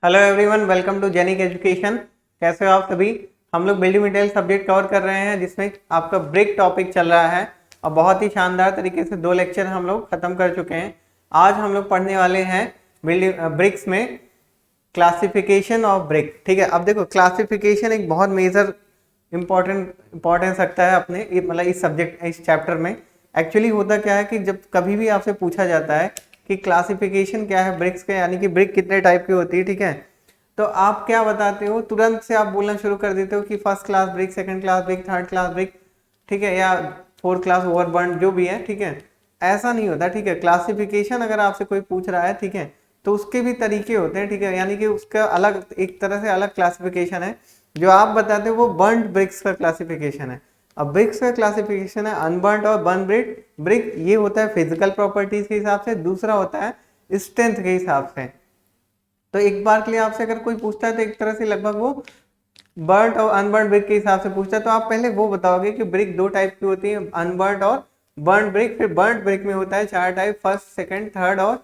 Hello everyone, welcome to Genic education. कैसे हो आप सभी। हम लोग बिल्डिंग मटेरियल सब्जेक्ट कवर कर रहे हैं जिसमें आपका ब्रिक टॉपिक चल रहा है और बहुत ही शानदार तरीके से 2 लेक्चर हम लोग खत्म कर चुके हैं। आज हम लोग पढ़ने वाले हैं बिल्डिंग ब्रिक्स में क्लासिफिकेशन ऑफ ब्रिक। ठीक है, अब देखो क्लासिफिकेशन एक बहुत मेजर इंपॉर्टेंस रखता है अपने मतलब इस सब्जेक्ट इस चैप्टर में। एक्चुअली होता क्या है कि जब कभी भी आपसे पूछा जाता है कि क्लासिफिकेशन क्या है ब्रिक्स के, यानी कि ब्रिक कितने टाइप की होती है, ठीक है, तो आप क्या बताते हो, तुरंत से आप बोलना शुरू कर देते हो कि first class brick, second class brick, third class brick, ठीक है, या फोर्थ क्लास ओवरबर्न, जो भी है, ठीक है। ऐसा नहीं होता, ठीक है। क्लासिफिकेशन अगर आपसे कोई पूछ रहा है, ठीक है, तो उसके भी तरीके होते हैं, ठीक है, यानी कि उसका अलग एक तरह से अलग क्लासिफिकेशन है। जो आप बताते हो वो बर्न्ड ब्रिक्स का क्लासिफिकेशन है। अब ब्रिक्स का क्लासिफिकेशन है अनबर्न्ड और बर्न ब्रिक। ब्रिक ये होता है फिजिकल प्रॉपर्टीज के हिसाब से, दूसरा होता है स्ट्रेंथ के हिसाब से। तो एक बार के लिए आपसे अगर कोई पूछता है तो एक तरह से लगभग वो बर्न्ड और अनबर्न्ड ब्रिक के हिसाब से पूछता है। तो आप पहले वो बताओगे कि ब्रिक 2 टाइप की होती है, अनबर्न्ड और बर्न्ड ब्रिक। फिर बर्न्ड ब्रिक में होता है 4 टाइप, फर्स्ट, सेकंड, थर्ड और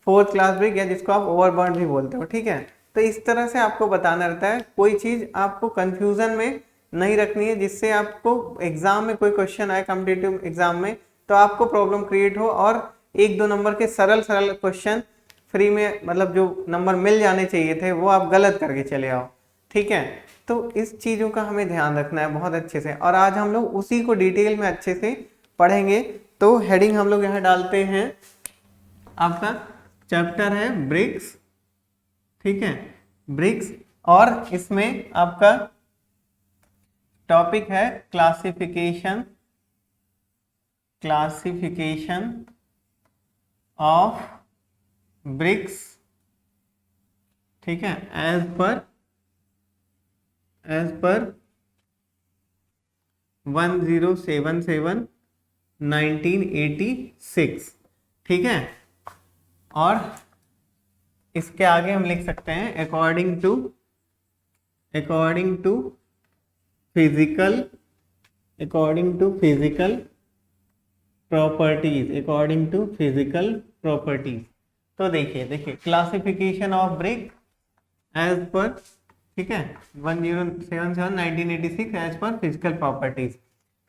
फोर्थ क्लास ब्रिक, या जिसको आप ओवरबर्न्ड भी बोलते हो, ठीक है। तो इस तरह से आपको बताना रहता है, कोई चीज आपको कंफ्यूजन में नहीं रखनी है, जिससे आपको एग्जाम में कोई क्वेश्चन आए कॉम्पिटिटिव एग्जाम में तो आपको प्रॉब्लम क्रिएट हो और 1-2 नंबर के सरल सरल क्वेश्चन फ्री में, मतलब जो नंबर मिल जाने चाहिए थे वो आप गलत करके चले आओ, ठीक है। तो इस चीज़ों का हमें ध्यान रखना है बहुत अच्छे से, और आज हम लोग उसी को डिटेल में अच्छे से पढ़ेंगे। तो हेडिंग हम लोग यहाँ डालते हैं, आपका चैप्टर है ब्रिक्स, ठीक है, ब्रिक्स, और इसमें आपका टॉपिक है क्लासिफिकेशन ऑफ ब्रिक्स, ठीक है, एज पर 1077 1986, ठीक है। और इसके आगे हम लिख सकते हैं अकॉर्डिंग टू फिजिकल प्रॉपर्टीज। तो देखिए classification of brick as per, ठीक है, 1077 1986 एज पर फिजिकल प्रॉपर्टीज।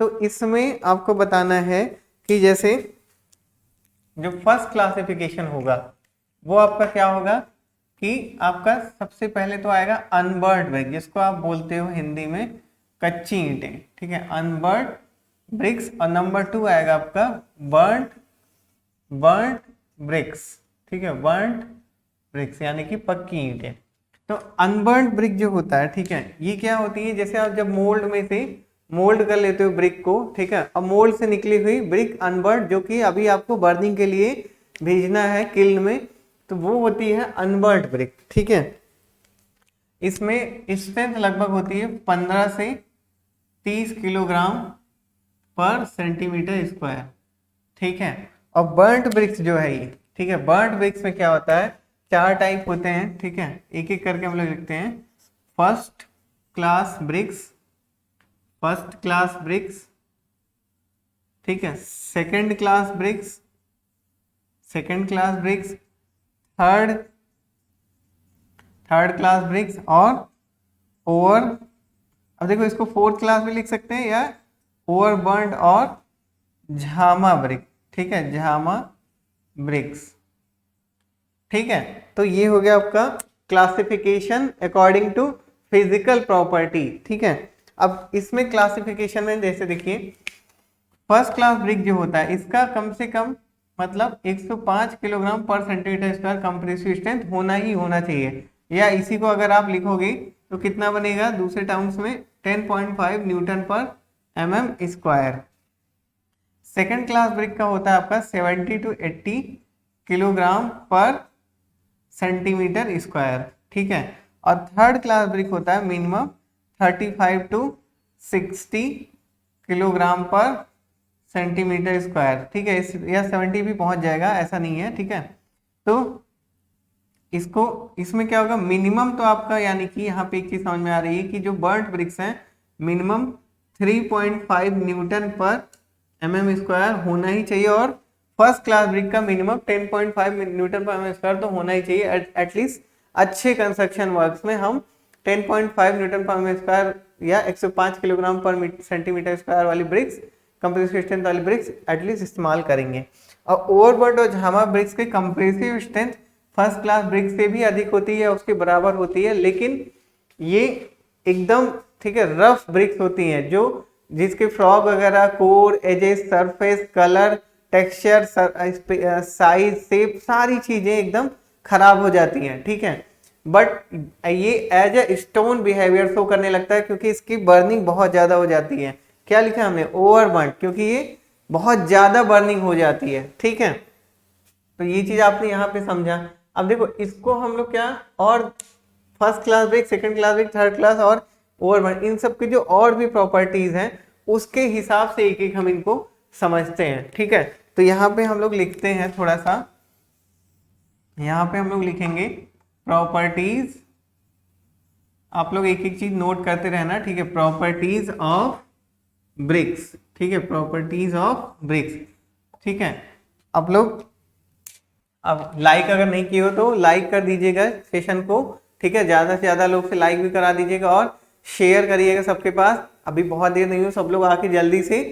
तो इसमें आपको बताना है कि जैसे जो फर्स्ट क्लासिफिकेशन होगा वो आपका क्या होगा कि आपका सबसे पहले तो आएगा अनबर्न्ड ब्रिक, जिसको आप बोलते हो हिंदी में कच्ची ईंटें, ठीक है, अनबर्न्ड ब्रिक्स। और नंबर 2 आएगा आपका बर्न्ड ब्रिक्स, ठीक है, बर्न्ड ब्रिक्स यानी कि पक्की ईंटें। तो अनबर्न्ड ब्रिक जो होता है, ठीक है, ये क्या होती है, जैसे आप जब मोल्ड में से मोल्ड कर लेते हो ब्रिक को, ठीक है, अब मोल्ड से निकली हुई ब्रिक अनबर्न्ड, जो कि अभी आपको बर्निंग के लिए भेजना है किल्न में, तो वो होती है अनबर्न्ड ब्रिक, ठीक है। इसमें स्ट्रेंथ लगभग होती है 15 से 30 किलोग्राम पर सेंटीमीटर स्क्वायर, ठीक है। और बर्न्ड ब्रिक्स जो है ये, ठीक है, बर्न्ड ब्रिक्स में क्या होता है, 4 टाइप होते हैं, ठीक है, एक एक करके हम लोग लिखते हैं। फर्स्ट क्लास ब्रिक्स, ठीक है, second class BRICS, third class BRICS, और अब देखो इसको फोर्थ क्लास भी लिख सकते हैं, या ओवरबर्न्ड और झामा ब्रिक, ठीक है, झामा ब्रिक्स, ठीक है। तो ये हो गया आपका classification according to physical property, ठीक है। अब इसमें क्लासिफिकेशन में जैसे देखिए फर्स्ट क्लास ब्रिक जो होता है इसका कम से कम मतलब 105 किलोग्राम पर सेंटीमीटर स्क्वायर कंप्रेसिव स्ट्रेंथ होना ही होना चाहिए, या इसी को अगर आप लिखोगे तो कितना बनेगा दूसरे टर्म्स में 10.5 न्यूटन पर mm square. Second class brick का होता है आपका 70 to 80 किलोग्राम पर सेंटीमीटर स्क्वायर, ठीक है। और थर्ड क्लास ब्रिक होता है मिनिमम 35 to 60 किलोग्राम पर सेंटीमीटर स्क्वायर, ठीक है, या 70 भी पहुंच जाएगा, ऐसा नहीं है, ठीक है। तो इसमें क्या होगा, मिनिमम तो आपका, यानी कि यहाँ पे एक चीज समझ में आ रही है कि जो बर्न्ड ब्रिक्स हैं मिनिमम 3.5 न्यूटन पर mm स्क्वायर होना ही चाहिए, और फर्स्ट क्लास ब्रिक का मिनिमम 10.5 न्यूटन पर mm स्क्वायर तो होना ही चाहिए एटलीस्ट, अच्छे कंस्ट्रक्शन वर्क्स में हम 10.5 न्यूटन पर मीटर स्क्वायर या 105 किलोग्राम पर सेंटीमीटर स्क्वायर वाली ब्रिक्स, कंप्रेसिव स्ट्रेंथ वाली ब्रिक्स एटलीस्ट इस्तेमाल करेंगे। और ओवरबर्ट और झामा ब्रिक्स के compressive strength first class BRICS से भी अधिक होती है, उसके बराबर होती है, लेकिन ये एकदम ठीक है रफ ब्रिक्स होती हैं जो जिसके फ्रॉग वगैरह, core, edges, surface, colour, texture, size, shape सारी चीजें एकदम खराब हो जाती हैं, ठीक है। बट ये as a stone behaviour show करने लगता है क्योंकि इसकी बर्निंग बहुत ज्यादा हो जाती है। क्या लिखा हमने? ओवरबर्न, क्योंकि ये बहुत ज्यादा बर्निंग हो जाती है, ठीक है। तो ये चीज आपने यहाँ पे समझा। अब देखो इसको हम लोग क्या और first class brick, second class brick, third class और ओवरबर्न, इन सब की जो और भी प्रॉपर्टीज हैं उसके हिसाब से एक एक हम इनको समझते हैं, ठीक है। तो यहाँ पे हम लोग लिखते हैं थोड़ा सा, यहाँ पे हम लोग लिखेंगे प्रॉपर्टीज, आप लोग एक एक चीज नोट करते रहना, ठीक है। प्रॉपर्टीज ऑफ ब्रिक्स, ठीक है, प्रॉपर्टीज ऑफ ब्रिक्स, ठीक है। आप लोग अब लाइक अगर नहीं किए हो तो लाइक कर दीजिएगा सेशन को, ठीक है। ज्यादा से ज्यादा लोग से लाइक भी करा दीजिएगा और शेयर करिएगा सबके पास। अभी बहुत देर नहीं हो, सब लोग आके जल्दी से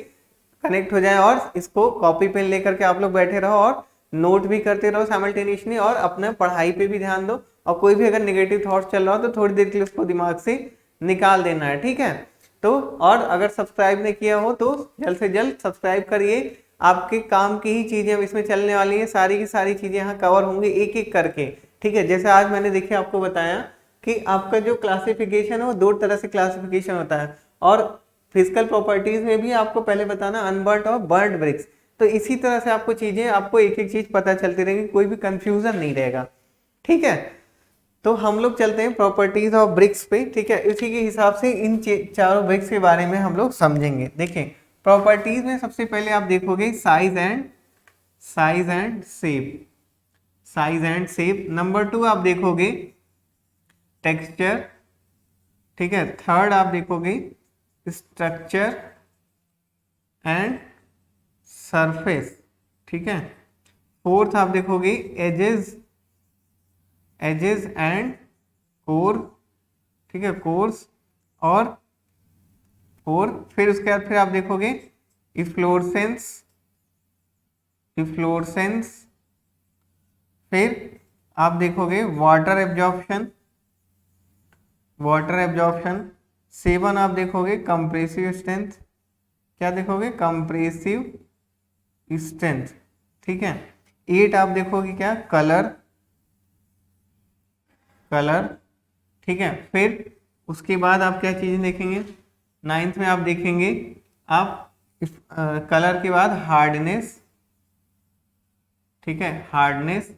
कनेक्ट हो जाए और इसको कॉपी पेन लेकर के आप लोग बैठे रहो और नोट भी करते रहो साइमल्टेनियसली, और अपने पढ़ाई पे भी ध्यान दो। और कोई भी अगर नेगेटिव थॉट्स चल रहा हो तो थोड़ी देर के लिए उसको दिमाग से निकाल देना है, ठीक है। तो और अगर सब्सक्राइब नहीं किया हो तो जल्द से जल्द सब्सक्राइब करिए, आपके काम की ही चीजें अब इसमें चलने वाली है, सारी की सारी चीजें यहाँ कवर होंगी एक एक करके, ठीक है। जैसे आज मैंने देखिए आपको बताया कि आपका जो क्लासिफिकेशन है वो दो तरह से क्लासिफिकेशन होता है, और फिजिकल प्रॉपर्टीज में भी आपको पहले बताना अनबर्ट और बर्न्ड ब्रिक्स। तो इसी तरह से आपको चीजें, आपको एक एक चीज पता चलती रहेगी, कोई भी कंफ्यूजन नहीं रहेगा, ठीक है। तो हम लोग चलते हैं प्रॉपर्टीज ऑफ ब्रिक्स पे, ठीक है। इसी के हिसाब से इन चारों ब्रिक्स के बारे में हम लोग समझेंगे। देखें प्रॉपर्टीज में सबसे पहले आप देखोगे size and shape, size and shape. Number 2 आप देखोगे टेक्सचर, ठीक है। थर्ड आप देखोगे स्ट्रक्चर एंड सरफेस, ठीक है। फोर्थ आप देखोगे एजेस एंड कोर, ठीक है, कोर्स और कोर। फिर उसके बाद फिर आप देखोगे इफ्लोरेसेंस, फिर आप देखोगे वाटर एब्जॉर्प्शन। 7 आप देखोगे कंप्रेसिव स्ट्रेंथ, क्या देखोगे? कंप्रेसिव स्ट्रेंथ, ठीक है। 8 आप देखोगे क्या? कलर, ठीक है। फिर उसके बाद आप क्या चीजें देखेंगे? 9th में आप देखेंगे आप कलर के बाद हार्डनेस, ठीक है, हार्डनेस।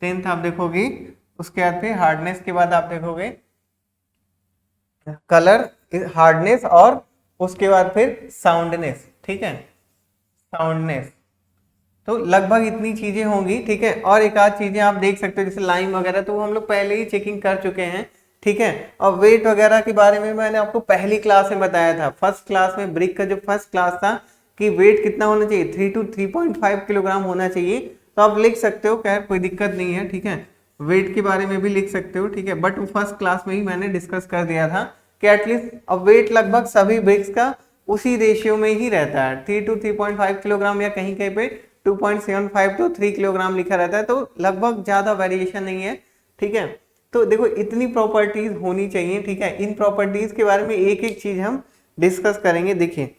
10th आप देखोगे, उसके बाद फिर हार्डनेस के बाद आप देखोगे कलर, हार्डनेस, और उसके बाद फिर साउंडनेस, ठीक है, साउंडनेस। तो लगभग इतनी चीजें होंगी, ठीक है। और एक आध चीजें आप देख सकते हो जैसे लाइम वगैरह, तो हम लोग पहले ही चेकिंग कर चुके हैं, ठीक है। और वेट वगैरह के बारे में मैंने आपको पहली क्लास में बताया था, फर्स्ट क्लास में ब्रिक का जो फर्स्ट क्लास था कि वेट कितना होना चाहिए, 3 to 3.5 किलोग्राम होना चाहिए। तो आप लिख सकते हो, खैर कोई दिक्कत नहीं है, ठीक है। वेट के बारे में भी लिख सकते हो, ठीक है। बट फर्स्ट क्लास में ही मैंने डिस्कस कर दिया था कि एटलीस्ट अब वेट लगभग सभी ब्रिक्स का उसी रेशियो में ही रहता है, 3 to 3.5 किलोग्राम, या कहीं कहीं पे 2.75 to 3 किलोग्राम लिखा रहता है। तो लगभग ज्यादा वेरिएशन नहीं है, ठीक है। तो देखो इतनी प्रॉपर्टीज होनी चाहिए, ठीक है। इन प्रॉपर्टीज के बारे में एक एक चीज हम डिस्कस करेंगे। देखिए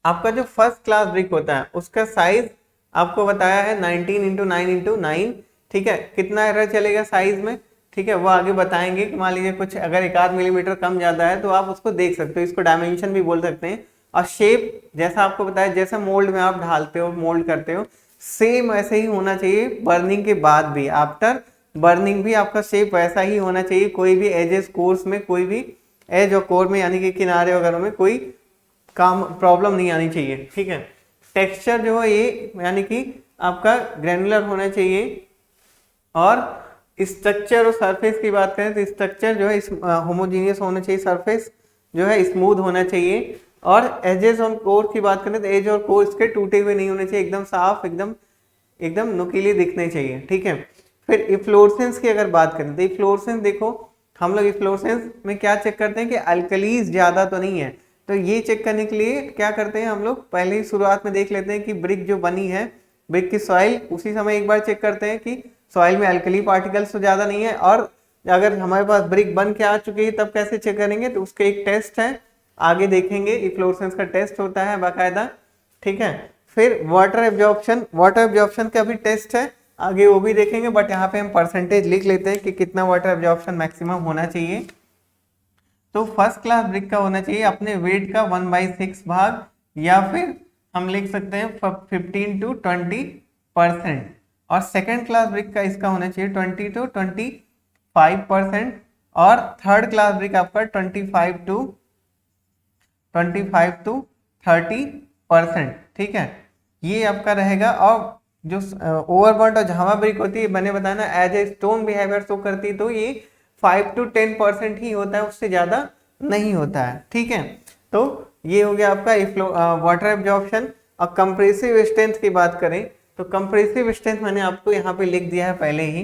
आपका जो फर्स्ट क्लास ब्रिक होता है उसका साइज आपको बताया है 19 × 9 × 9, ठीक है। कितना एरर चलेगा साइज में, ठीक है, वो आगे बताएंगे कि मान लीजिए कुछ अगर 1 आध मिलीमीटर कम ज्यादा है तो आप उसको देख सकते हो, इसको डायमेंशन भी बोल सकते हैं। और शेप जैसा आपको बताया, जैसा मोल्ड में आप ढालते हो, मोल्ड करते हो, सेम ऐसे ही होना चाहिए बर्निंग के बाद भी, आफ्टर बर्निंग भी आपका शेप वैसा ही होना चाहिए। कोई भी एजेस, कोर्स में कोई भी एज और कोर में यानी कि किनारे वगैरह में कोई काम प्रॉब्लम नहीं आनी चाहिए, ठीक है। टेक्सचर जो है ये यानी कि आपका ग्रैनुलर होना चाहिए। और स्ट्रक्चर और सरफेस की बात करें तो स्ट्रक्चर जो है होमोजीनियस होना चाहिए, सरफेस जो है स्मूथ होना चाहिए। और एजेस और कोर की बात करें तो एज और कोर इसके टूटे हुए नहीं होने चाहिए, एकदम साफ, एकदम नुकीले दिखने चाहिए, ठीक है। फिर इफ्लोरेसेंस की अगर बात करें तो इफ्लोरेसेंस देखो, हम लोग इफ्लोरेसेंस में क्या चेक करते हैं कि अल्कलीज ज़्यादा तो नहीं है। तो ये चेक करने के लिए क्या करते हैं हम लोग, पहले ही शुरुआत में देख लेते हैं कि ब्रिक जो बनी है, ब्रिक की सॉइल, उसी समय एक बार चेक करते हैं कि सॉइल में अल्कली पार्टिकल्स तो ज़्यादा नहीं है। और अगर हमारे पास ब्रिक बन के आ चुकी है तब कैसे चेक करेंगे, तो उसके एक टेस्ट है, आगे देखेंगे, इफ्लोरेसेंस का टेस्ट होता है बाकायदा, ठीक है। फिर वाटर एब्जॉर्प्शन का भी टेस्ट है, आगे वो भी देखेंगे, बट यहाँ पे हम परसेंटेज लिख लेते हैं कि कितना वाटर एब्जॉर्प्शन मैक्सिमम होना चाहिए। तो फर्स्ट क्लास ब्रिक का होना चाहिए अपने वेट का 1/6 भाग, या फिर हम लिख सकते हैं 15 to 20%। और सेकेंड क्लास ब्रिक का इसका होना चाहिए 20 to 25%। और थर्ड क्लास ब्रिक आपका 25 to 30%, ठीक है, ये आपका रहेगा। और जो ओवरबर्न और झामा ब्रिक होती है, मैंने बताया ना as a stone behaviour show करती है, तो ये 5 to 10% ही होता है, उससे ज़्यादा नहीं होता है, ठीक है। तो ये हो गया आपका वाटर एब्जॉर्प्शन। और कंप्रेसिव स्ट्रेंथ की बात करें तो कंप्रेसिव स्ट्रेंथ मैंने आपको यहाँ पे लिख दिया है पहले ही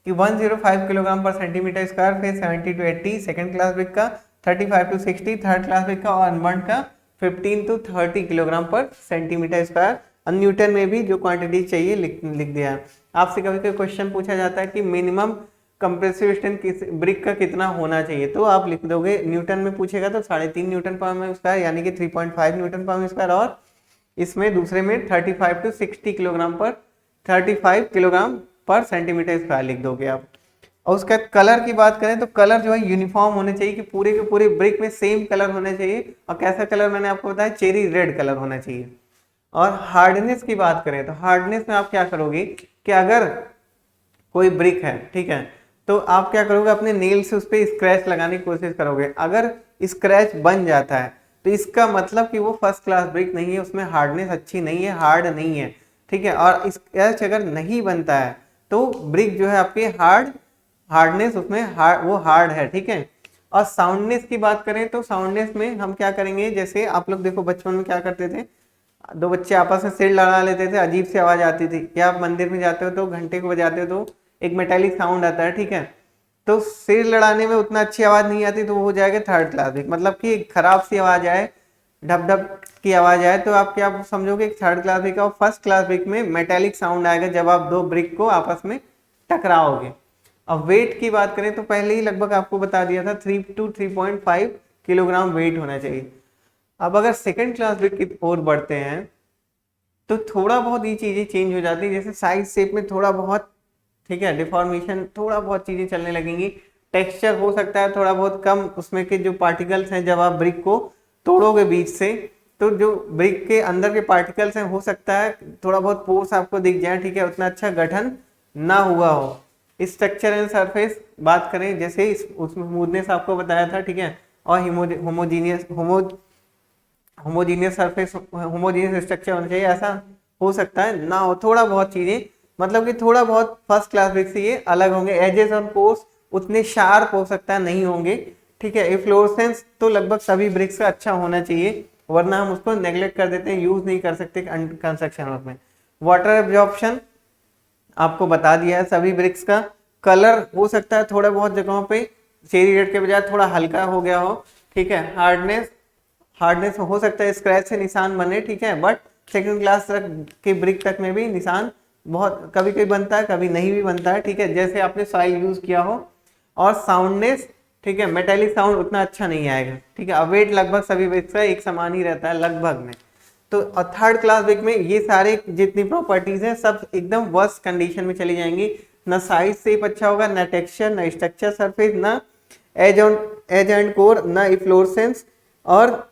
कि 105 किलोग्राम पर सेंटीमीटर स्क्वायर, फिर 70 to 80 सेकेंड क्लास ब्रिक का, 35 to 60 थर्ड क्लास ब्रिक का, और अनबर्न का 15 to 30 किलोग्राम पर सेंटीमीटर स्क्वायर। और न्यूटन में भी जो क्वांटिटी चाहिए लिख दिया है। आपसे कभी कभी क्वेश्चन पूछा जाता है कि मिनिमम कंप्रेसिव स्ट्रेंथ ब्रिक का कितना होना चाहिए, तो आप लिख दोगे, न्यूटन में पूछेगा तो 3.5 न्यूटन पर मीटर स्क्वायर, यानी कि 3.5 न्यूटन पर मीटर स्क्वायर। और इसमें दूसरे में 35 to 60 किलोग्राम पर 35 किलोग्राम पर सेंटीमीटर स्क्वायर लिख दोगे आप। और उसका कलर की बात करें तो कलर जो है यूनिफॉर्म होने चाहिए, कि पूरे के पूरे ब्रिक में सेम कलर होने चाहिए। और कैसा कलर मैंने आपको बताया, चेरी रेड कलर होना चाहिए। और हार्डनेस की बात करें तो हार्डनेस में आप क्या करोगे कि अगर कोई ब्रिक है, ठीक है, तो आप क्या करोगे, अपने नेल से उस पर स्क्रैच लगाने की कोशिश करोगे। अगर स्क्रैच बन जाता है तो इसका मतलब कि वो फर्स्ट क्लास ब्रिक नहीं है, उसमें हार्डनेस अच्छी नहीं है, हार्ड नहीं है, ठीक है। और स्क्रैच अगर नहीं बनता है तो ब्रिक जो है आपकी हार्डनेस उसमें वो हार्ड है, ठीक है। और साउंडनेस की बात करें तो साउंडनेस में हम क्या करेंगे, जैसे आप लोग देखो बचपन में क्या करते थे, दो बच्चे आपस में सिर लड़ा लेते थे, अजीब सी आवाज आती थी। या आप मंदिर में जाते हो तो घंटे को बजाते हो तो एक मेटालिक साउंड आता है, ठीक है। तो सिर लड़ाने में उतना अच्छी आवाज नहीं आती, तो वो हो जाएगा थर्ड क्लास ब्रिक। मतलब कि खराब सी आवाज आए, ढप ढप की आवाज आए, तो आप क्या समझोगे थर्ड क्लास ब्रिक। और फर्स्ट क्लास ब्रिक में मेटालिक साउंड आएगा जब आप दो ब्रिक को आपस में टकराओगे। अब वेट की बात करें तो पहले ही लगभग आपको बता दिया था 3 to 3.5 किलोग्राम वेट होना चाहिए। अब अगर सेकेंड क्लास ब्रिक की ओर बढ़ते हैं तो थोड़ा बहुत ये चीज़ें चेंज हो जाती है, जैसे साइज शेप में थोड़ा बहुत, ठीक है, डिफॉर्मेशन, थोड़ा बहुत चीज़ें चलने लगेंगी। टेक्सचर हो सकता है थोड़ा बहुत कम, उसमें के जो पार्टिकल्स हैं, जब आप ब्रिक को तोड़ोगे बीच से तो जो ब्रिक के अंदर के पार्टिकल्स हैं, हो सकता है थोड़ा बहुत पोर्स आपको दिख जाए, ठीक है, उतना अच्छा गठन ना हुआ हो। स्ट्रक्चर एंड सरफेस बात करें, जैसे उसमें स्मूथनेस आपको बताया था, ठीक है, और होमोजीनियस सरफेस, होमोजीनियस स्ट्रक्चर होना चाहिए। ऐसा हो सकता है ना हो, थोड़ा बहुत चीजें, मतलब कि थोड़ा बहुत फर्स्ट क्लास ब्रिक से ये अलग होंगे। एजेस और पोर्स उतने शार्प हो सकता है नहीं होंगे, ठीक है। इफ्लोरेसेंस तो लगभग सभी ब्रिक्स का अच्छा होना चाहिए, वरना हम उसको नेग्लेक्ट कर देते हैं, यूज नहीं कर सकते कंस्ट्रक्शन वर्क में। वाटर एब्जॉर्प्शन आपको बता दिया है सभी ब्रिक्स का। कलर हो सकता है थोड़ा बहुत जगहों पे चेरी रेड के बजाय थोड़ा हल्का हो गया हो, ठीक है। हार्डनेस हो सकता है स्क्रैच से निशान बने, ठीक है, बट सेकंड क्लास तक के ब्रिक तक में भी निशान बहुत कभी कभी बनता है, कभी नहीं भी बनता है, ठीक है, जैसे आपने सॉइल यूज किया हो। और साउंडनेस, ठीक है, मेटालिक साउंड उतना अच्छा नहीं आएगा, ठीक है। वेट लगभग सभी ब्रिक्स का एक समान ही रहता है लगभग में। तो थर्ड क्लास ब्रिक में ये सारे जितनी प्रॉपर्टीज हैं सब एकदम वर्स्ट कंडीशन में चली जाएंगी। ना साइज शेप अच्छा होगा, ना टेक्सचर, ना स्ट्रक्चर सरफेस, ना एज एंड कोर, ना इफ्लोरेसेंस। और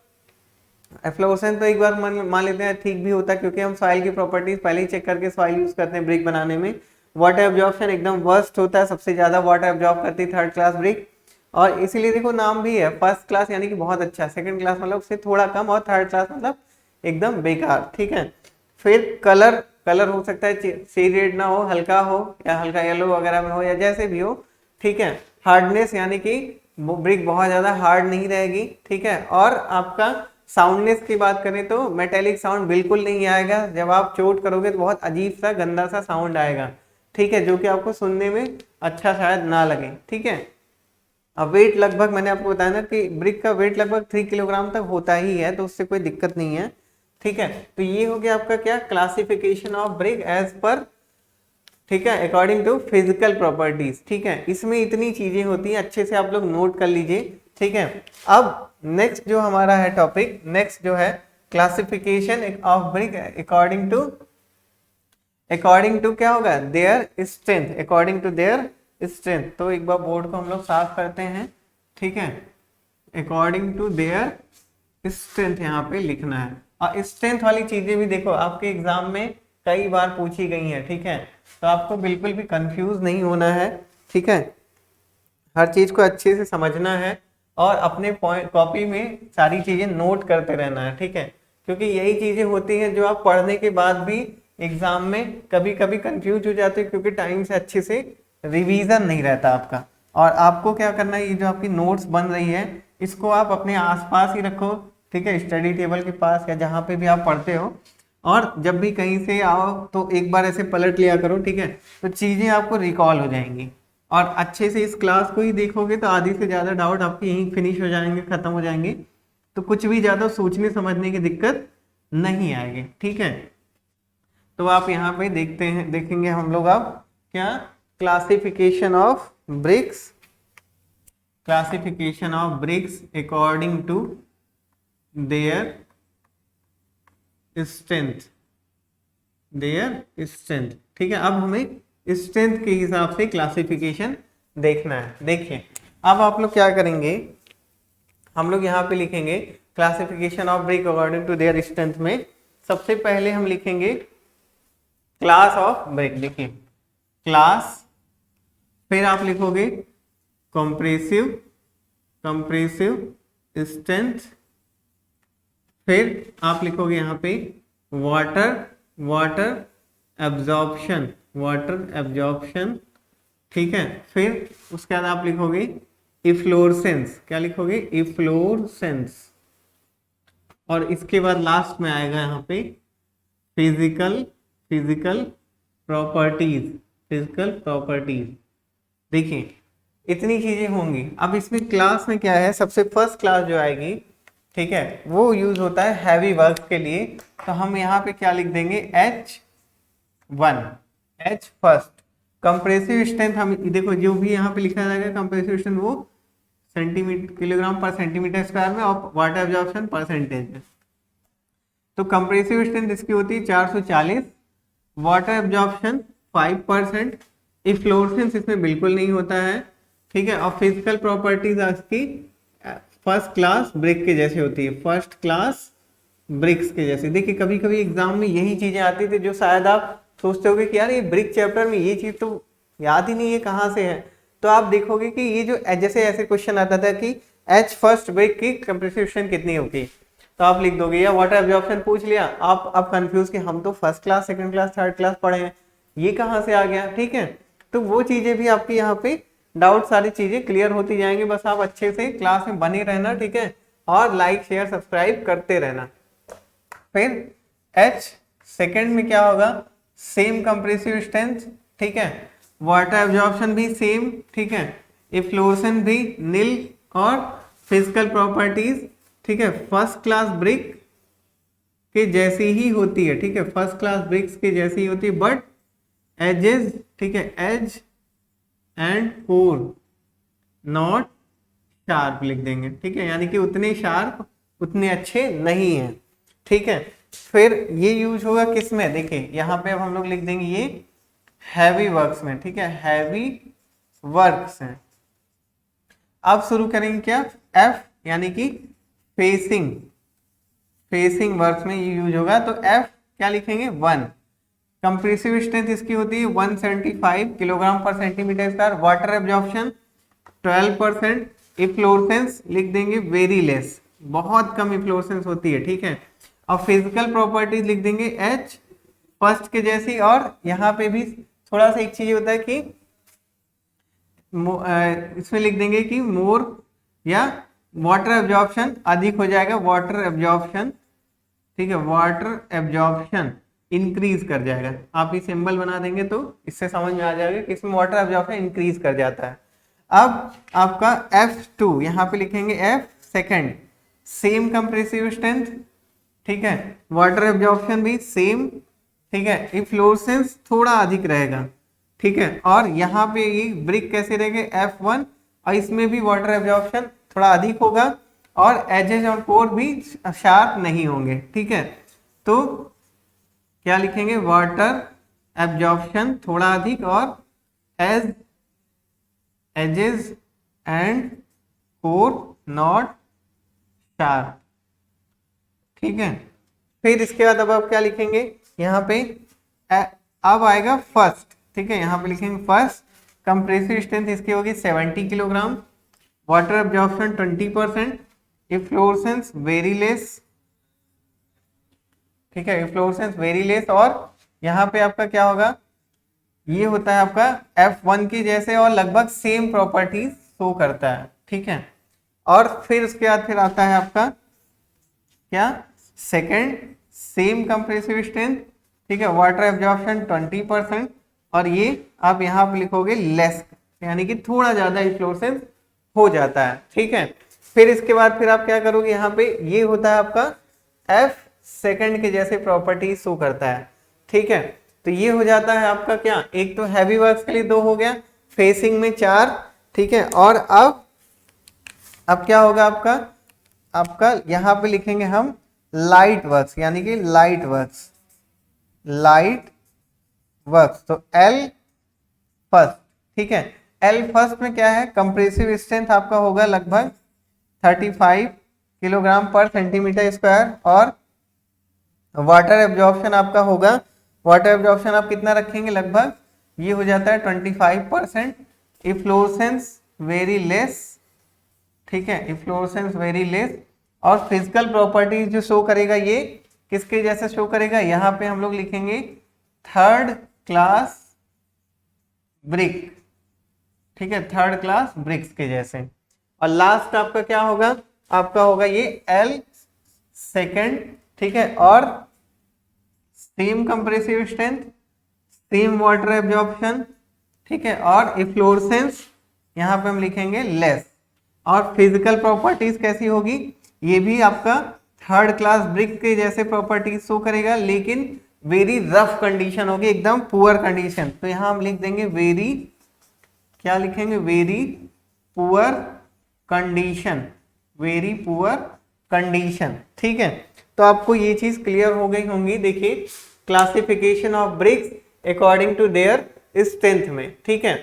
एफ्लोरेसेंस तो एक बार मान लेते हैं ठीक भी होता है, क्योंकि हम सॉइल की प्रॉपर्टीज पहले ही चेक करके सॉइल यूज करते हैं ब्रिक बनाने में। वाटर एब्जॉर्प्शन एकदम वर्स्ट होता है, सबसे ज्यादा वाटर एब्जॉर्ब करती है थर्ड क्लास ब्रिक। और इसीलिए देखो नाम भी है फर्स्ट क्लास, यानी कि बहुत अच्छा, सेकंड क्लास मतलब उससे थोड़ा कम, और थर्ड क्लास मतलब एकदम बेकार, ठीक है। फिर कलर हो सकता है सी रेड ना हो, हल्का हो, या हल्का येलो वगैरह में हो, या जैसे भी हो, ठीक है। हार्डनेस यानी कि ब्रिक बहुत ज्यादा हार्ड नहीं रहेगी, ठीक है। और आपका साउंडनेस की बात करें तो मेटेलिक साउंड बिल्कुल नहीं आएगा, जब आप चोट करोगे तो बहुत अजीब सा गंदा सा साउंड आएगा, ठीक है, जो कि आपको सुनने में अच्छा शायद ना लगे। ठीक है, अब वेट लगभग मैंने आपको बताया ना कि ब्रिक का वेट लगभग 3 किलोग्राम तक होता ही है, तो उससे कोई दिक्कत नहीं है। ठीक है, तो ये हो गया आपका क्या, classification of brick as per, ठीक है, अकॉर्डिंग टू फिजिकल प्रॉपर्टीज। ठीक है, इसमें इतनी चीजें होती हैं, अच्छे से आप लोग नोट कर लीजिए। ठीक है, अब नेक्स्ट जो हमारा है टॉपिक, नेक्स्ट जो है classification of brick according to क्या होगा, their strength, according to their strength. तो एक बार बोर्ड को हम लोग साफ करते हैं। ठीक है, अकॉर्डिंग टू देयर स्ट्रेंथ यहाँ पे लिखना है। और स्ट्रेंथ वाली चीजें भी देखो आपके एग्जाम में कई बार पूछी गई हैं। ठीक है, तो आपको बिल्कुल भी कंफ्यूज नहीं होना है। ठीक है, हर चीज को अच्छे से समझना है और अपने कॉपी में सारी चीजें नोट करते रहना है। ठीक है, क्योंकि यही चीजें होती हैं जो आप पढ़ने के बाद भी एग्जाम में कभी कभी कंफ्यूज हो जाते हैं, क्योंकि टाइम से अच्छे से रिवीजन नहीं रहता आपका। और आपको क्या करना है, ये जो आपकी नोट्स बन रही है इसको आप अपने आसपास ही रखो। ठीक है, स्टडी टेबल के पास या जहाँ पे भी आप पढ़ते हो, और जब भी कहीं से आओ तो एक बार ऐसे पलट लिया करो। ठीक है, तो चीजें आपको रिकॉल हो जाएंगी और अच्छे से इस क्लास को ही देखोगे तो आधी से ज्यादा डाउट आपके यहीं फिनिश हो जाएंगे, खत्म हो जाएंगे। तो कुछ भी ज्यादा सोचने समझने की दिक्कत नहीं आएगी। ठीक है, तो आप यहाँ पे देखेंगे हम लोग अब क्या, classification of bricks, classification of bricks according to their strength, their strength. ठीक है, अब हमें स्ट्रेंथ के हिसाब से क्लासिफिकेशन देखना है। देखिए, अब आप लोग क्या करेंगे, हम लोग यहाँ पे लिखेंगे classification of brick according to their strength में सबसे पहले हम लिखेंगे क्लास ऑफ ब्रिक। देखिए क्लास, फिर आप लिखोगे कंप्रेसिव, कंप्रेसिव स्ट्रेंथ, फिर आप लिखोगे यहाँ पे water, water absorption, water absorption. ठीक है, फिर उसके बाद आप लिखोगे इफ्लोरेसेंस, क्या लिखोगे, इफ्लोरेसेंस। और इसके बाद लास्ट में आएगा यहाँ पे physical, physical properties, physical properties. देखिए इतनी चीजें होंगी। अब इसमें क्लास में क्या है, सबसे फर्स्ट क्लास जो आएगी, ठीक है, वो यूज होता है हैवी वर्क के लिए। तो हम यहाँ पे क्या लिख देंगे, H1, H first. Compressive strength हम देखो जो भी यहाँ पे लिखा जाएगा कंप्रेसिव स्ट्रेंथ वो सेंटीमीटर, किलोग्राम पर सेंटीमीटर स्क्वायर में, और वाटर एब्जॉर्प्शन परसेंटेज में। तो कंप्रेसिव स्ट्रेंथ इसकी होती है 440, वाटर एब्जॉर्प्शन 5%, इफ्लोरेसेंस इसमें बिल्कुल नहीं होता है। ठीक है, और फिजिकल प्रॉपर्टीज इसकी फर्स्ट क्लास ब्रिक के जैसी होती है, फर्स्ट क्लास ब्रिक्स के जैसे। देखिए कभी कभी एग्जाम में यही चीजें आती थी जो शायद आप सोचते होगे कि यार ये ब्रिक चैप्टर में ये चीज तो याद ही नहीं है, कहाँ से है। तो आप देखोगे कि ये जो जैसे ऐसे क्वेश्चन आता था कि H फर्स्ट ब्रिक की कंप्रेसिव स्ट्रेंथ कितनी होगी, तो आप लिख दोगे, या वाटर एब्जॉर्प्शन पूछ लिया, आप कंफ्यूज कि हम तो first class, second class, third class पढ़े हैं, ये कहाँ से आ गया। ठीक है, तो वो चीजें भी आपकी यहाँ पे डाउट सारी चीजें क्लियर होती जाएंगी। बस आप अच्छे से क्लास में बने रहना। ठीक है, और लाइक शेयर सब्सक्राइब करते रहना। फिर H सेकंड में क्या होगा, सेम कंप्रेसिव स्ट्रेंथ। ठीक है, वाटर एब्जॉर्प्शन भी सेम। ठीक है, इफ्लोरेसेंस भी नील, और फिजिकल प्रॉपर्टीज, ठीक है, फर्स्ट क्लास ब्रिक के जैसी ही होती है। ठीक है, फर्स्ट क्लास ब्रिक्स के जैसी ही होती है, बट एजेस, ठीक है, edge and core not sharp लिख देंगे। ठीक है, यानी कि उतने शार्प, उतने अच्छे नहीं हैं। ठीक है, फिर ये यूज होगा किस में, देखिए यहाँ पे अब हम लोग लिख देंगे ये हैवी वर्क्स में। ठीक है, हैवी वर्क्स हैं। अब शुरू करेंगे क्या, F यानी कि फेसिंग, फेसिंग वर्क्स में ये यूज होगा। तो F क्या लिखेंगे, 1। कंप्रेसिव स्ट्रेंथ इसकी होती है 175 किलोग्राम पर centimetre square, water absorption 12%, efflorescence लिख देंगे वेरी लेस, बहुत कम इफ्लोरेसेंस होती है। ठीक है, और फिजिकल प्रॉपर्टीज लिख देंगे H फर्स्ट के जैसी। और यहाँ पे भी थोड़ा सा एक चीज होता है कि इसमें लिख देंगे कि मोर, या वाटर एब्जॉर्प्शन अधिक हो जाएगा, वाटर एब्जॉर्प्शन। ठीक है, वाटर एब्जॉर्प्शन इंक्रीज कर जाएगा। आप ये सिंबल बना देंगे तो इससे समझ में आ जाएगा कि इसमें वाटर एब्जॉर्प्शन इंक्रीज कर जाता है। अब आपका F2 यहाँ पे लिखेंगे F second, same compressive strength, ठीक है, वाटर एब्जॉर्प्शन भी सेम, ठीक है, इफ्लोरेसेंस थोड़ा अधिक रहेगा, ठीक है, और यहाँ पे ये ब्रिक कैसे रहेंगे F1, और इसमें भी वाटर एब्जॉर्प्शन थोड़ा अधिक होगा और एजेस और कोर भी शार्प नहीं होंगे, ठीक है। तो क्या लिखेंगे, वाटर एब्जॉर्प्शन थोड़ा अधिक और edge edges and core not sharp, ठीक है। फिर इसके बाद अब आप क्या लिखेंगे यहाँ पे, अब आएगा फर्स्ट, ठीक है, यहाँ पे लिखेंगे फर्स्ट, कंप्रेसिव स्ट्रेंथ इसकी होगी 70 kilogram, water absorption 20%, efflorescence very less, ठीक है, इफ्लोरेसेंस वेरी लेस, और यहाँ पे आपका क्या होगा, ये होता है आपका F1 की जैसे और लगभग सेम प्रॉपर्टीज शो करता है, ठीक है। और फिर उसके बाद फिर आता है आपका क्या, सेकंड, सेम कंप्रेसिव स्ट्रेंथ, ठीक है, वाटर एब्जॉर्प्शन 20%, और ये आप यहाँ पे लिखोगे लेस, यानी कि थोड़ा ज्यादा इफ्लोरेसेंस हो जाता है, ठीक है। फिर इसके बाद फिर आप क्या करोगे, यहाँ पे ये होता है आपका F सेकंड के जैसे प्रॉपर्टी शो करता है, ठीक है। तो ये हो जाता है आपका क्या, एक तो हैवी वर्क्स के लिए 2 हो गया, फेसिंग में 4, ठीक है, और अब क्या होगा आपका यहाँ पे लिखेंगे हम लाइट वर्क्स, यानी कि लाइट वर्क्स, तो L फर्स्ट, ठीक है, L फर्स्ट में क्या है, कंप्रेसिव स्ट्रेंथ आपका होगा लगभग 35 किलोग्राम पर सेंटीमीटर स्क्वायर, और वाटर एब्जॉर्प्शन आपका होगा, वाटर एब्जॉर्प्शन आप कितना रखेंगे, लगभग ये हो जाता है 25%, इफ्लोरेसेंस वेरी लेस, ठीक है, इफ्लोरेसेंस वेरी लेस, और फिजिकल प्रॉपर्टीज जो शो करेगा ये किसके जैसे शो करेगा, यहाँ पे हम लोग लिखेंगे थर्ड क्लास ब्रिक, ठीक है, थर्ड क्लास ब्रिक्स के जैसे। और लास्ट आपका क्या होगा, आपका होगा ये L सेकेंड, ठीक है, और same compressive strength, same water absorption, ठीक है, और इफ्लोरेसेंस यहाँ पे हम लिखेंगे लेस, और फिजिकल प्रॉपर्टीज कैसी होगी, ये भी आपका थर्ड क्लास ब्रिक के जैसे प्रॉपर्टीज शो करेगा, लेकिन वेरी रफ कंडीशन होगी, एकदम पुअर कंडीशन। तो यहाँ हम लिख देंगे वेरी, क्या लिखेंगे, very poor condition, very poor condition, ठीक है। तो आपको ये चीज क्लियर हो गई होंगी। देखिए, classification of bricks according to their strength में, ठीक है,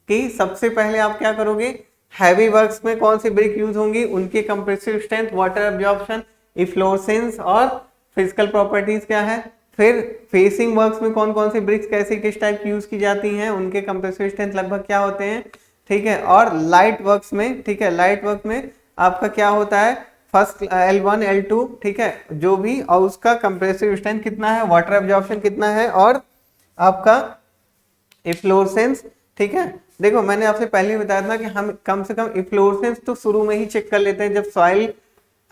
कि सबसे पहले आप क्या करोगे, हैवी वर्क्स में कौन सी ब्रिक यूज होंगी, उनकी compressive strength, water absorption, efflorescence और फिजिकल प्रॉपर्टीज क्या है। फिर फेसिंग वर्क्स में कौन कौन सी ब्रिक्स कैसे किस टाइप की यूज की जाती हैं, उनके कंप्रेसिव स्ट्रेंथ लगभग क्या होते हैं, ठीक है। और लाइट वर्क्स में, ठीक है, लाइट वर्क में आपका क्या होता है, फर्स्ट L1 L2, ठीक है, जो भी, और उसका कंप्रेसिव स्ट्रेंथ कितना है, वाटर एब्जॉर्प्शन कितना है, और आपका इफ्लोरेसेंस, ठीक है। देखो, मैंने आपसे पहले ही बताया था कि हम कम से कम इफ्लोरेसेंस तो शुरू में ही चेक कर लेते हैं, जब सॉइल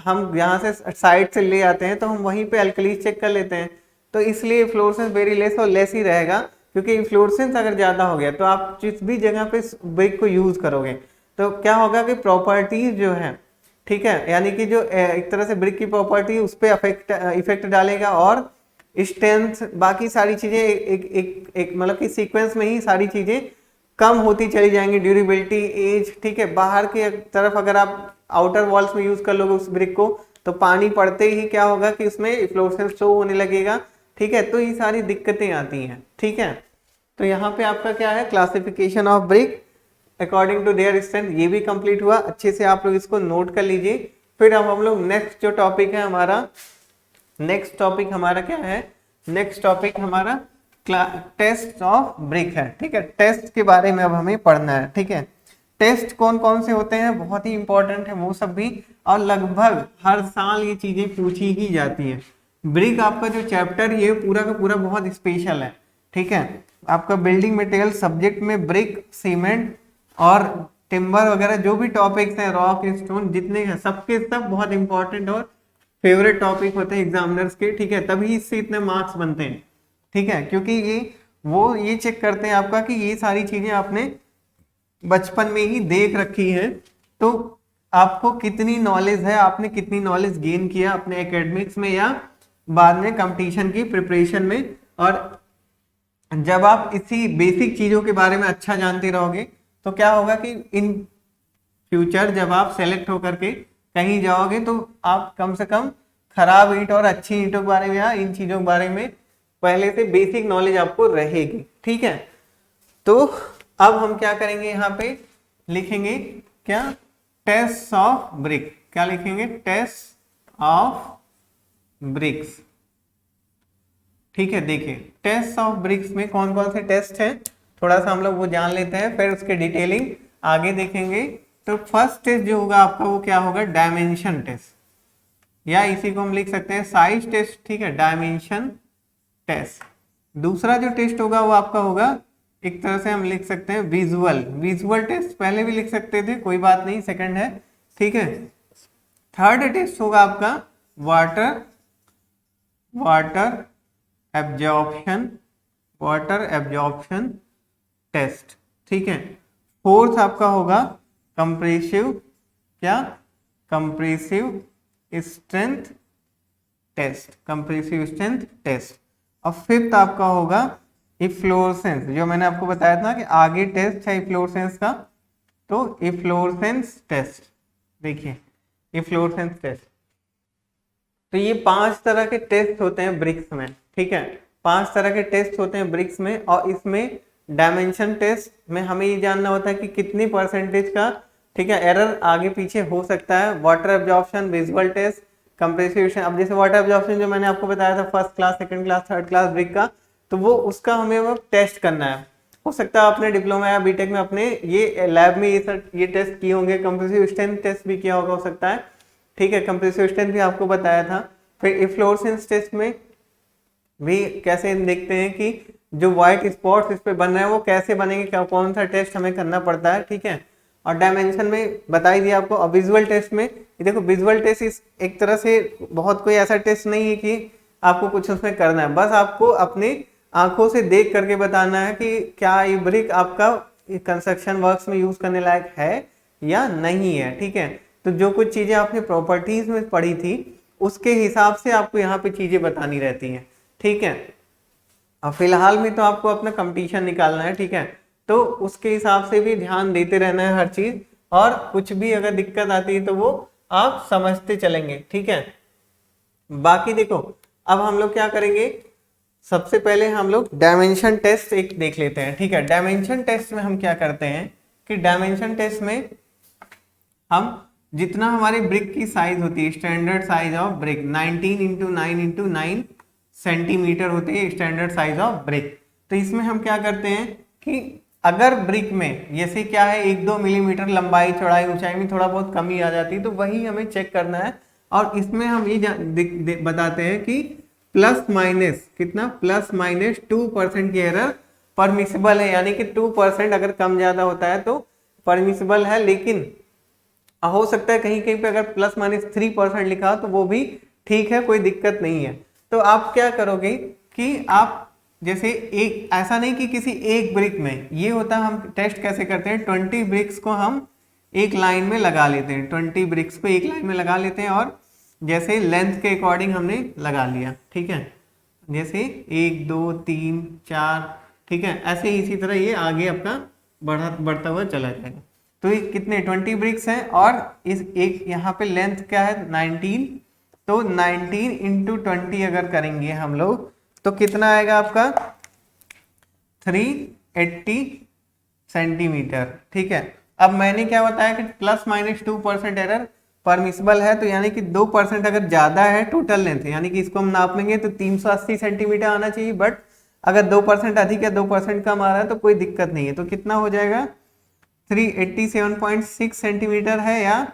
हम यहाँ से साइड से ले आते हैं तो हम वहीं पे अल्कलीज चेक कर लेते हैं, तो इसलिए इफ्लोरेसेंस वेरी लेस और लेस ही रहेगा, क्योंकि इफ्लोरेसेंस अगर ज्यादा हो गया तो आप जिस भी जगह पे ब्रिक को यूज करोगे तो क्या होगा कि प्रॉपर्टीज जो है, ठीक है, यानी कि जो एक तरह से ब्रिक की प्रॉपर्टी उस पर इफेक्ट डालेगा, और स्ट्रेंथ बाकी सारी चीजें एक मतलब कि सीक्वेंस में ही सारी चीजें कम होती चली जाएंगी, ड्यूरेबिलिटी, एज, ठीक है। बाहर की तरफ अगर आप आउटर वॉल्स में यूज कर लोगे उस ब्रिक को, तो पानी पड़ते ही क्या होगा कि उसमें इफ्लोरेसेंस शो होने लगेगा, ठीक है। तो ये सारी दिक्कतें आती हैं, ठीक है। तो यहाँ पे आपका क्या है, classification of brick according to their strength, ये भी कंप्लीट हुआ। अच्छे से आप लोग इसको नोट कर लीजिए। फिर अब हम लोग नेक्स्ट जो टॉपिक है हमारा, नेक्स्ट टॉपिक हमारा क्या है, नेक्स्ट टॉपिक हमारा टेस्ट ऑफ ब्रिक है, ठीक है। टेस्ट के बारे में अब हमें पढ़ना है, ठीक है। टेस्ट कौन कौन से होते हैं, बहुत ही इंपॉर्टेंट है वो सब भी, और लगभग हर साल ये चीजें पूछी ही जाती है। ब्रिक आपका जो चैप्टर ये पूरा का पूरा बहुत स्पेशल है, ठीक है। आपका बिल्डिंग मटेरियल सब्जेक्ट में ब्रिक, सीमेंट और टिम्बर वगैरह जो भी टॉपिक्स हैं, रॉक, स्टोन, जितने हैं सबके सब बहुत इंपॉर्टेंट और फेवरेट टॉपिक होते हैं एग्जामिनर्स के, ठीक है, तभी इससे इतने मार्क्स बनते हैं, ठीक है, क्योंकि ये चेक करते हैं आपका कि ये सारी चीजें आपने बचपन में ही देख रखी है, तो आपको कितनी नॉलेज है, आपने कितनी नॉलेज गेन किया अपने एकेडमिक्स में या बाद में कंपटीशन की प्रिपरेशन में। और जब आप इसी बेसिक चीजों के बारे में अच्छा जानते रहोगे तो क्या होगा कि इन फ्यूचर जब आप सेलेक्ट होकर के कहीं जाओगे तो आप कम से कम खराब ईंट और अच्छी ईंटों के बारे में या इन चीजों के बारे में पहले से बेसिक नॉलेज आपको रहेगी, ठीक है। तो अब हम क्या करेंगे, यहाँ पे लिखेंगे क्या, टेस्ट ऑफ ब्रिक, क्या लिखेंगे, टेस्ट ऑफ ब्रिक्स, ठीक है। देखिए टेस्ट ऑफ ब्रिक्स में कौन कौन से टेस्ट हैं, थोड़ा सा हम लोग वो जान लेते हैं, फिर उसके डिटेलिंग आगे देखेंगे। तो फर्स्ट टेस्ट जो होगा आपका वो क्या होगा, डायमेंशन टेस्ट, या इसी को हम लिख सकते हैं साइज टेस्ट, ठीक है, डायमेंशन टेस्ट। दूसरा जो टेस्ट होगा वो आपका होगा, एक तरह से हम लिख सकते हैं विजुअल टेस्ट, पहले भी लिख सकते थे, कोई बात नहीं, सेकंड है, ठीक है। थर्ड टेस्ट होगा आपका वाटर एब्जॉर्प्शन टेस्ट, ठीक है। फोर्थ आपका होगा कंप्रेसिव स्ट्रेंथ टेस्ट, और फिफ्थ आपका होगा इफ्लोरेसेंस, जो मैंने आपको बताया था कि आगे टेस्ट है इफ्लोरेसेंस का, तो इफ्लोरेसेंस टेस्ट, देखिए इफ्लोरेसेंस टेस्ट। तो ये 5 तरह के टेस्ट होते हैं ब्रिक्स में, ठीक है, 5 तरह के टेस्ट होते हैं ब्रिक्स में। और इसमें डायमेंशन टेस्ट में हमें ये जानना होता है कि कितनी परसेंटेज का, ठीक है, एरर आगे पीछे हो सकता है। Water absorption, visual test, compressive, अब जैसे वाटर एब्जॉर्प्शन जो मैंने आपको बताया था first class, second class, third class brick का, तो वो उसका हमें वो टेस्ट करना है। हो सकता है आपने डिप्लोमा या बीटेक में अपने ये लैब में ये टेस्ट किए होंगे, कंप्रेसिव स्ट्रेंथ टेस्ट भी किया होगा हो सकता है, ठीक है, कंप्रेसिव स्ट्रेंथ भी आपको बताया था। फिर इफ्लोरेसेंस टेस्ट में भी कैसे देखते हैं कि जो व्हाइट स्पॉट्स इस पे बन रहे हैं वो कैसे बनेंगे, क्या कौन सा टेस्ट हमें करना पड़ता है, ठीक है। और डायमेंशन में बता ही दिया आपको। और विजुअल टेस्ट में देखो, विजुअल टेस्ट इस एक तरह से बहुत कोई ऐसा टेस्ट नहीं है कि आपको कुछ उसमें करना है, बस आपको अपने आंखों से देख करके बताना है कि क्या ये ब्रिक आपका कंस्ट्रक्शन वर्क्स में यूज करने लायक है या नहीं है, ठीक है। तो जो कुछ चीजें आपने प्रॉपर्टीज में पढ़ी थी उसके हिसाब से आपको यहाँ पे चीजें बतानी रहती हैं, ठीक है। अब फिलहाल में तो आपको अपना कंपटीशन निकालना है, ठीक है, तो उसके हिसाब से भी ध्यान देते रहना है हर चीज, और कुछ भी अगर दिक्कत आती है तो वो आप समझते चलेंगे, ठीक है। बाकी देखो अब हम लोग क्या करेंगे, सबसे पहले हम लोग डायमेंशन टेस्ट एक देख लेते हैं, ठीक है। डायमेंशन टेस्ट में हम क्या करते हैं कि डायमेंशन टेस्ट में हम जितना हमारी ब्रिक की साइज होती है, standard size of brick 19 × 9 × 9 centimetre होती है स्टैंडर्ड साइज ऑफ ब्रिक। तो इसमें हम क्या करते हैं कि अगर ब्रिक में जैसे क्या है 1-2 मिलीमीटर लंबाई चौड़ाई ऊंचाई में थोड़ा बहुत कमी आ जाती है, तो वही हमें चेक करना है। और इसमें हम ये बताते हैं कि प्लस माइनस कितना, प्लस माइनस 2% की एरर परमिसिबल है, यानी कि 2% अगर कम ज्यादा होता है तो परमिसिबल है, लेकिन हो सकता है कहीं कहीं पे अगर प्लस माइनस 3% लिखा हो तो वो भी ठीक है, कोई दिक्कत नहीं है। तो आप क्या करोगे कि आप जैसे एक, ऐसा नहीं कि किसी एक ब्रिक में ये होता है, हम टेस्ट कैसे करते हैं, 20 ब्रिक्स को हम एक लाइन में लगा लेते हैं, 20 ब्रिक्स को एक लाइन में लगा लेते हैं, और जैसे लेंथ के अकॉर्डिंग हमने लगा लिया, ठीक है, जैसे 1 2 3 4, ठीक है, ऐसे ही इसी तरह ये आगे आपका बढ़ता हुआ चला जाएगा। तो ये कितने 20 ब्रिक्स हैं, और इस एक यहाँ पे लेंथ क्या है 19, तो 19 × 20 अगर करेंगे हम लोग तो कितना आएगा आपका 380 सेंटीमीटर, ठीक है। अब मैंने क्या बताया कि प्लस माइनस 2% एरर परमिसिबल है, तो यानी कि 2% अगर ज्यादा है टोटल लेंथ, यानी कि इसको हम नाप लेंगे तो 380 सेंटीमीटर आना चाहिए, बट अगर 2% अधिक है 2% कम आ रहा है तो कोई दिक्कत नहीं है। तो कितना हो जाएगा 387.6 सेंटीमीटर है, या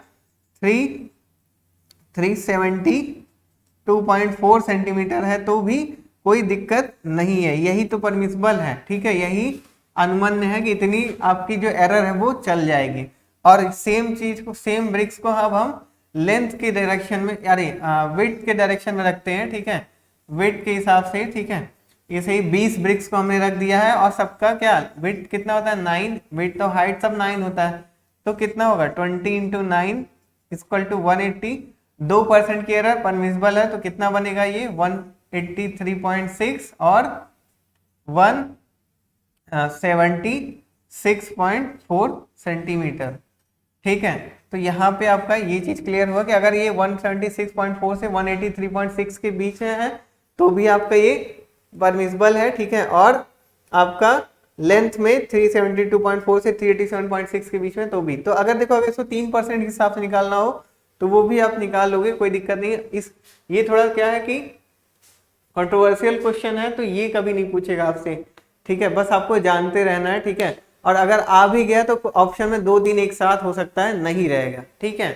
372.4 सेंटीमीटर है, तो भी कोई दिक्कत नहीं है, यही तो परमिसिबल है, ठीक है, यही अनुमान्य है कि इतनी आपकी जो एरर है वो चल जाएगी। और सेम चीज को, सेम ब्रिक्स को अब हम लेंथ के डायरेक्शन में, अरे विड्थ के डायरेक्शन में रखते हैं, ठीक है, विड्थ के हिसाब से, ठीक है। इसे ही 20 ब्रिक्स को हमने रख दिया है और सबका क्या विड्थ कितना होता है 9, विड्थ तो हाइट सब 9 होता है, तो कितना होगा 20 इंटू 9 इक्वल टू 180। 2% की एरर परमिसिबल है, तो कितना बनेगा ये 183.6 और 176.4 सेंटीमीटर, ठीक है। तो यहाँ पे आपका ये चीज क्लियर हुआ कि अगर ये 176.4 से 183.6 के बीच में है तो भी आपका ये परमिसिबल है, ठीक है। और आपका लेंथ में 372.4 से 387.6 के बीच में तो भी। तो अगर देखो अगर इसको 3% के हिसाब से निकालना हो तो वो भी आप निकाल लोगे, कोई दिक्कत नहीं है। इस ये थोड़ा क्या है कि कंट्रोवर्शियल क्वेश्चन है, तो ये कभी नहीं पूछेगा आपसे, ठीक है, बस आपको जानते रहना है, ठीक है। और अगर आ भी गया तो ऑप्शन में 2-3 एक साथ हो सकता है, नहीं रहेगा, ठीक है।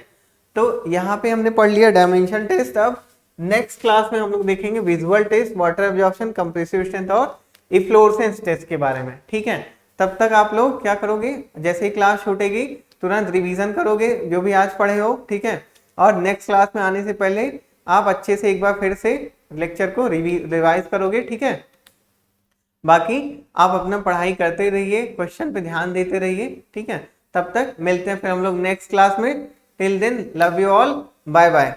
तो यहाँ पे हमने पढ़ लिया डायमेंशन टेस्ट। अब नेक्स्ट क्लास में हम लोग देखेंगे visual test, water absorption, compressive strength और इफ्लोरेसेंस टेस्ट के बारे में, ठीक है। तब तक आप लोग क्या करोगे, जैसे ही क्लास छूटेगी तुरंत रिवीजन करोगे जो भी आज पढ़े हो, ठीक है। और नेक्स्ट क्लास में आने से पहले आप अच्छे से एक बार फिर से लेक्चर को रिवाइज करोगे, ठीक है। बाकी आप अपना पढ़ाई करते रहिए, क्वेश्चन पे ध्यान देते रहिए, ठीक है। तब तक मिलते हैं फिर हम लोग नेक्स्ट क्लास में। Till then love you all, bye bye.